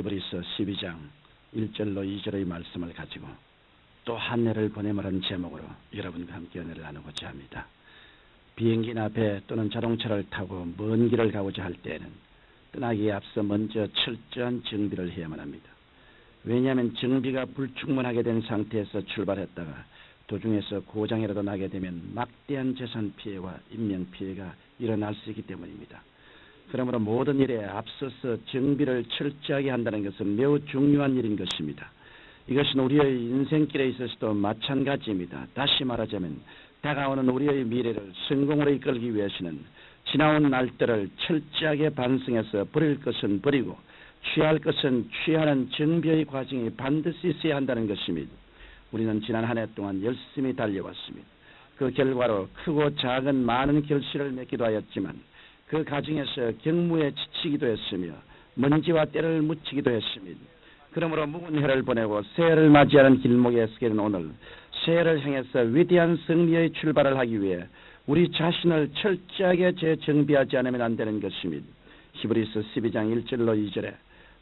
히브리서 12장 1절로 2절의 말씀을 가지고 또 한 해를 보내므라는 제목으로 여러분과 함께 은혜를 나누고자 합니다. 비행기나 배 또는 자동차를 타고 먼 길을 가고자 할 때에는 떠나기에 앞서 먼저 철저한 정비를 해야만 합니다. 왜냐하면 정비가 불충분하게 된 상태에서 출발했다가 도중에서 고장이라도 나게 되면 막대한 재산 피해와 인명 피해가 일어날 수 있기 때문입니다. 그러므로 모든 일에 앞서서 정비를 철저하게 한다는 것은 매우 중요한 일인 것입니다. 이것은 우리의 인생길에 있어서도 마찬가지입니다. 다시 말하자면 다가오는 우리의 미래를 성공으로 이끌기 위해서는 지나온 날들을 철저하게 반성해서 버릴 것은 버리고 취할 것은 취하는 정비의 과정이 반드시 있어야 한다는 것입니다. 우리는 지난 한 해 동안 열심히 달려왔습니다. 그 결과로 크고 작은 많은 결실을 맺기도 하였지만 그 과정에서 경무에 지치기도 했으며 먼지와 때를 묻히기도 했습니다. 그러므로 묵은 해를 보내고 새해를 맞이하는 길목에 서게 된 오늘 새해를 향해서 위대한 승리의 출발을 하기 위해 우리 자신을 철저하게 재정비하지 않으면 안 되는 것입니다. 히브리서 12장 1절로 2절에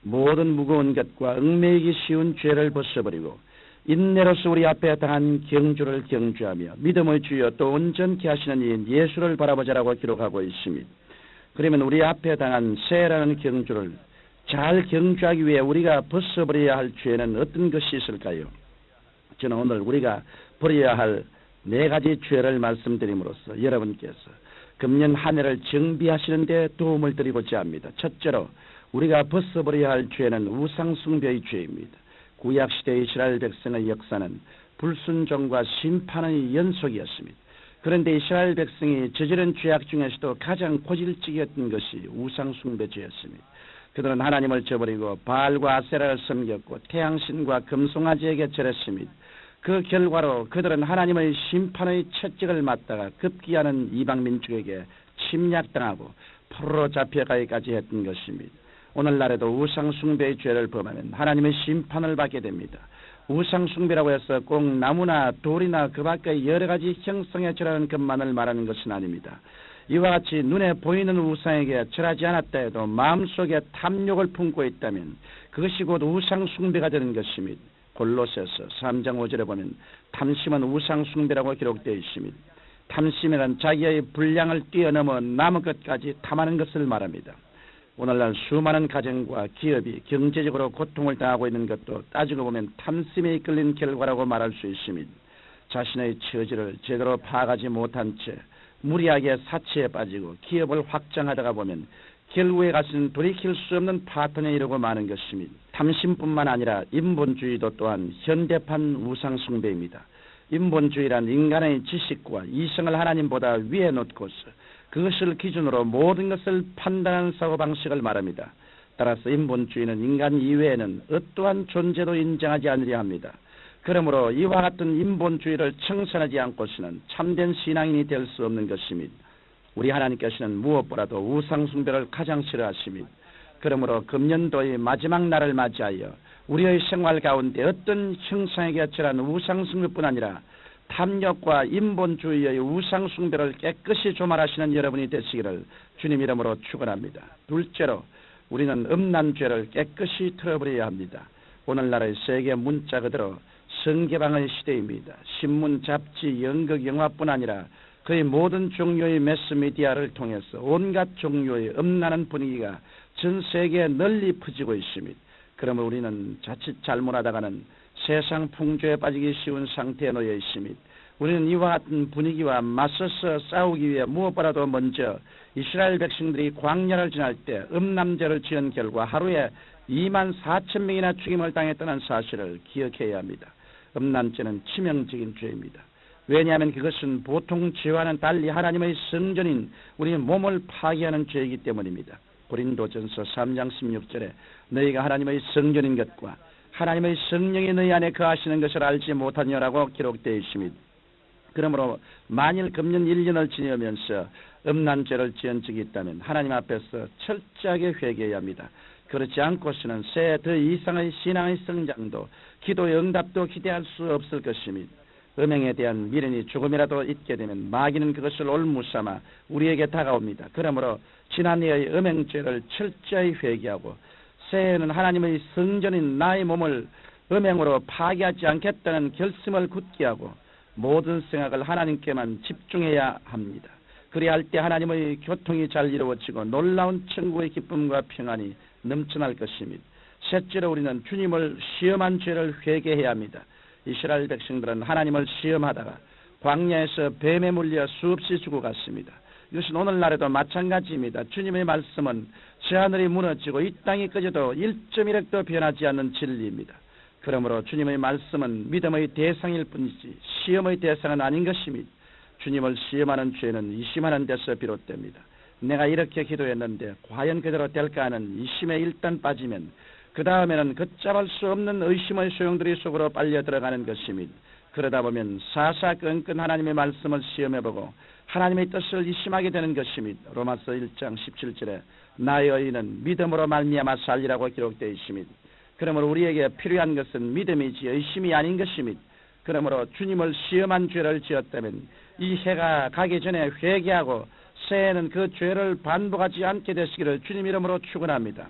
모든 무거운 것과 얽매이기 쉬운 죄를 벗어버리고 인내로서 우리 앞에 당한 경주를 경주하며 믿음의 주여 또 온전케 하시는 이인 예수를 바라보자라고 기록하고 있습니다. 그러면 우리 앞에 당한 새해라는 경주를 잘 경주하기 위해 우리가 벗어버려야 할 죄는 어떤 것이 있을까요? 저는 오늘 우리가 버려야 할 4가지 죄를 말씀드림으로써 여러분께서 금년 한 해를 정비하시는 데 도움을 드리고자 합니다. 첫째로 우리가 벗어버려야 할 죄는 우상숭배의 죄입니다. 구약시대 이스라엘 백성의 역사는 불순종과 심판의 연속이었습니다. 그런데 이스라엘 백성이 저지른 죄악 중에서도 가장 고질적이었던 것이 우상숭배 죄였습니다. 그들은 하나님을 저버리고 바알과 아세라를 섬겼고 태양신과 금송아지에게 절했습니다. 그 결과로 그들은 하나님의 심판의 채찍을 맞다가 급기야는 이방민족에게 침략당하고 포로로 잡혀가기까지 했던 것입니다. 오늘날에도 우상숭배의 죄를 범하면 하나님의 심판을 받게 됩니다. 우상숭배라고 해서 꼭 나무나 돌이나 그 밖의 여러 가지 형성에 절하는 것만을 말하는 것은 아닙니다. 이와 같이 눈에 보이는 우상에게 절하지 않았다 해도 마음속에 탐욕을 품고 있다면 그것이 곧 우상숭배가 되는 것입니다. 골로새서 3장 5절에 보면 탐심은 우상숭배라고 기록되어 있습니다. 탐심이란 자기의 분량을 뛰어넘어 남의 것까지 탐하는 것을 말합니다. 오늘날 수많은 가정과 기업이 경제적으로 고통을 당하고 있는 것도 따지고 보면 탐심에 이끌린 결과라고 말할 수 있습니다. 자신의 처지를 제대로 파악하지 못한 채 무리하게 사치에 빠지고 기업을 확장하다가 보면 결국에 가서는 돌이킬 수 없는 파탄에 이르고 마는 것입니다. 탐심뿐만 아니라 인본주의도 또한 현대판 우상숭배입니다. 인본주의란 인간의 지식과 이성을 하나님보다 위에 놓고서 그것을 기준으로 모든 것을 판단하는 사고방식을 말합니다. 따라서 인본주의는 인간 이외에는 어떠한 존재도 인정하지 않으려 합니다. 그러므로 이와 같은 인본주의를 청산하지 않고서는 참된 신앙인이 될 수 없는 것입니다. 우리 하나님께서는 무엇보다도 우상숭배를 가장 싫어하십니다. 그러므로 금년도의 마지막 날을 맞이하여 우리의 생활 가운데 어떤 형상에게 절한 우상숭배뿐 아니라 탐욕과 인본주의의 우상숭배를 깨끗이 조말하시는 여러분이 되시기를 주님 이름으로 축원합니다. 둘째로 우리는 음란죄를 깨끗이 틀어버려야 합니다. 오늘날의 세계 문자 그대로 성개방의 시대입니다. 신문, 잡지, 연극, 영화뿐 아니라 거의 모든 종류의 매스미디어를 통해서 온갖 종류의 음란한 분위기가 전 세계에 널리 퍼지고 있습니다. 그러면 우리는 자칫 잘못하다가는 세상 풍조에 빠지기 쉬운 상태에 놓여 있습니다. 우리는 이와 같은 분위기와 맞서서 싸우기 위해 무엇보다도 먼저 이스라엘 백성들이 광야를 지날 때 음란죄를 지은 결과 하루에 24,000명이나 죽임을 당했다는 사실을 기억해야 합니다. 음란죄는 치명적인 죄입니다. 왜냐하면 그것은 보통 죄와는 달리 하나님의 성전인 우리의 몸을 파괴하는 죄이기 때문입니다. 고린도전서 3장 16절에 너희가 하나님의 성전인 것과 하나님의 성령이 너희 안에 거하시는 것을 알지 못하느냐라고 기록되어 있습니다. 그러므로 만일 금년 1년을 지내면서 음란죄를 지은 적이 있다면 하나님 앞에서 철저하게 회개해야 합니다. 그렇지 않고서는 새해 더 이상의 신앙의 성장도 기도의 응답도 기대할 수 없을 것입니다. 음행에 대한 미련이 조금이라도 있게 되면 마귀는 그것을 올무삼아 우리에게 다가옵니다. 그러므로 지난해의 음행죄를 철저히 회개하고 새해에는 하나님의 성전인 나의 몸을 음행으로 파괴하지 않겠다는 결심을 굳게 하고 모든 생각을 하나님께만 집중해야 합니다. 그리할 때 하나님의 교통이 잘 이루어지고 놀라운 천국의 기쁨과 평안이 넘쳐날 것입니다. 셋째로 우리는 주님을 시험한 죄를 회개해야 합니다. 이스라엘 백성들은 하나님을 시험하다가 광야에서 뱀에 물려 수없이 죽어갔습니다. 이것은 오늘날에도 마찬가지입니다. 주님의 말씀은 저 하늘이 무너지고 이 땅이 꺼져도 1.1핵도 변하지 않는 진리입니다. 그러므로 주님의 말씀은 믿음의 대상일 뿐이지 시험의 대상은 아닌 것입니다. 주님을 시험하는 죄는 이심하는 데서 비롯됩니다. 내가 이렇게 기도했는데 과연 그대로 될까 하는 이심에 일단 빠지면 그 다음에는 걷잡을 수 없는 의심의 소용돌이 속으로 빨려 들어가는 것입니다. 그러다 보면 사사건건 하나님의 말씀을 시험해보고 하나님의 뜻을 이심하게 되는 것입니다. 로마서 1장 17절에 나의 의인은 믿음으로 말미암아 살리라고 기록되어 있습니다. 그러므로 우리에게 필요한 것은 믿음이지 의심이 아닌 것입니다. 그러므로 주님을 시험한 죄를 지었다면 이 해가 가기 전에 회개하고 새해에는 그 죄를 반복하지 않게 되시기를 주님 이름으로 축원합니다.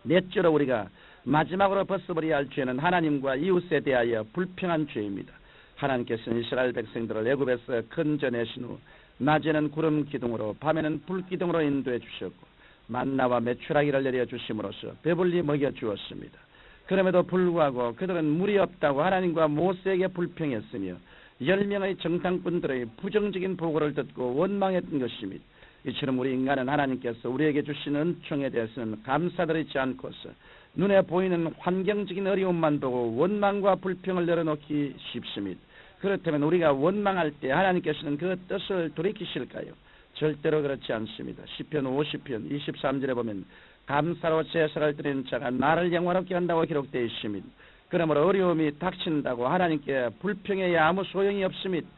넷째로 우리가 마지막으로 벗어버려야 할 죄는 하나님과 이웃에 대하여 불평한 죄입니다. 하나님께서는 이스라엘 백성들을 애굽에서 건져내신 후 낮에는 구름 기둥으로 밤에는 불 기둥으로 인도해 주셨고 만나와 메추라기를 내려주심으로써 배불리 먹여주었습니다. 그럼에도 불구하고 그들은 물이 없다고 하나님과 모세에게 불평했으며 10명의 정탐꾼들의 부정적인 보고를 듣고 원망했던 것입니다. 이처럼 우리 인간은 하나님께서 우리에게 주신 은총에 대해서는 감사드리지 않고서 눈에 보이는 환경적인 어려움만 보고 원망과 불평을 내려놓기 쉽습니다. 그렇다면 우리가 원망할 때 하나님께서는 그 뜻을 돌이키실까요? 절대로 그렇지 않습니다. 시편 50편 23절에 보면 감사로 제사를 드리는 자가 나를 영화롭게 한다고 기록되어 있습니다. 그러므로 어려움이 닥친다고 하나님께 불평해야 아무 소용이 없습니다.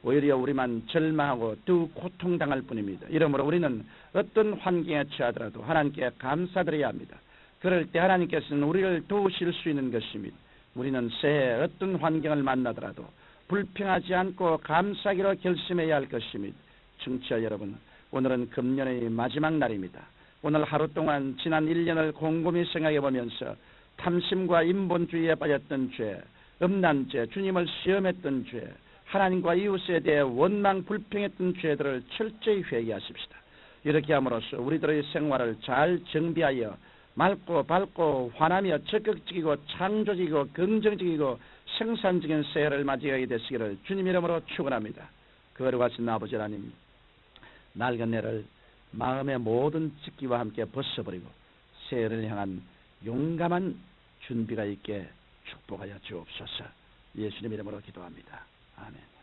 오히려 우리만 절망하고 더 고통당할 뿐입니다. 이러므로 우리는 어떤 환경에 처하더라도 하나님께 감사드려야 합니다. 그럴 때 하나님께서는 우리를 도우실 수 있는 것입니다. 우리는 새해 어떤 환경을 만나더라도 불평하지 않고 감사하기로 결심해야 할 것입니다. 청취자 여러분, 오늘은 금년의 마지막 날입니다. 오늘 하루 동안 지난 1년을 곰곰이 생각해 보면서 탐심과 인본주의에 빠졌던 죄, 음란죄, 주님을 시험했던 죄, 하나님과 이웃에 대해 원망 불평했던 죄들을 철저히 회개하십시다. 이렇게 함으로써 우리들의 생활을 잘 정비하여 맑고 밝고 환하며 적극적이고 창조적이고 긍정적이고 생산적인 새해를 맞이하게 되시기를 주님 이름으로 축원합니다. 거룩하신 아버지 하나님, 낡은 해를 마음의 모든 찢기와 함께 벗어버리고 새해를 향한 용감한 준비가 있게 축복하여 주옵소서. 예수님 이름으로 기도합니다. 아멘.